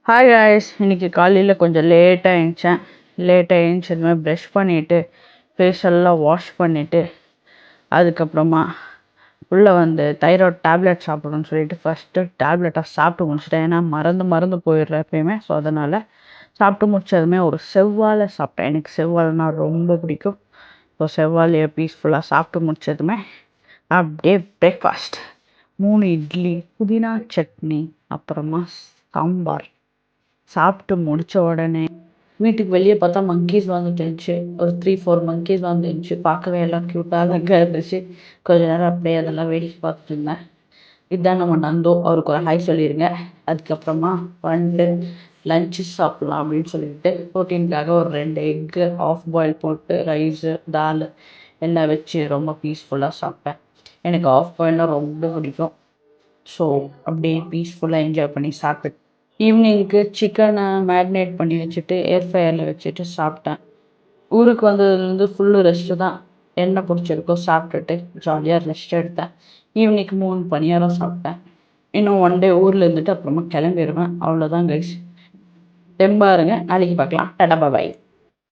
Hi guys, இன்னைக்கு காலையில் கொஞ்சம் லேட்டாக எழுந்திரிச்சேன். லேட்டாக எழுந்திரிச்சதுமே ப்ரஷ் பண்ணிவிட்டு ஃபேஸெல்லாம் வாஷ் பண்ணிவிட்டு அதுக்கப்புறமா உள்ளே தைராய்டு டேப்லெட் சாப்பிடணும்னு சொல்லிட்டு ஃபஸ்ட்டு டேப்லெட்டாக சாப்பிட்டு முடிச்சிட்டேன். ஏன்னா மறந்து போயிடுறேன் எப்பயுமே. ஸோ அதனால் சாப்பிட்டு முடிச்சதுமே ஒரு செவ்வாழை சாப்பிட்டேன். எனக்கு செவ்வாழைனா ரொம்ப பிடிக்கும். ஸோ செவ்வாழையை பீஸ்ஃபுல்லாக சாப்பிட்டு முடிச்சதுமே அப்படியே பிரேக்ஃபாஸ்ட் 3 இட்லி, புதினா சட்னி, அப்புறமா சாம்பார் சாப்பிட்டு முடித்த உடனே வீட்டுக்கு வெளியே பார்த்தா மங்கீஸ் வந்துட்டுருந்துச்சு. ஒரு 3-4 மங்கீஸ் வந்துருந்துச்சு. பார்க்கவே எல்லாம் க்யூட்டாக அழகாக இருந்துச்சு. கொஞ்ச நேரம் அப்படியே அதெல்லாம் வேடிக்கை பார்த்துட்டு இருந்தேன். இதுதான் நம்ம நந்தோ, அவருக்கு ஒரு ஹாய் சொல்லிடுங்க. அதுக்கப்புறமா லஞ்சு சாப்பிட்லாம் அப்படின்னு சொல்லிட்டு ப்ரோட்டீனுக்காக ஒரு 2 எக்கு ஆஃப் பாயில் போட்டு ரைஸு தால் எல்லாம் வச்சு ரொம்ப பீஸ்ஃபுல்லாக சாப்பிட்டேன். எனக்கு ஆஃப் பாயில்னால் ரொம்ப பிடிக்கும். ஸோ அப்படியே பீஸ்ஃபுல்லாக என்ஜாய் பண்ணி சாப்பிட்டு ஈவினிங்க்கு சிக்கனை மேரினேட் பண்ணி வச்சுட்டு ஏர் ஃப்ரையரில் வச்சுட்டு சாப்பிட்டேன். ஊருக்கு வந்ததுலேருந்து ஃபுல்லு ரெஸ்ட்டு தான். என்ன பிடிச்சிருக்கோ சாப்பிட்டுட்டு ஜாலியாக ரெஸ்ட் எடுத்தேன். ஈவினிங் 3 பணியாரம் சாப்பிட்டேன். இன்னும் 1 டே ஊரில் இருந்துட்டு அப்புறமா கிளம்பிடுவேன். அவ்வளோதான் கைஸ். தெம்பாருங்க, நாளைக்கு பார்க்கலாம். டாடா பாய்.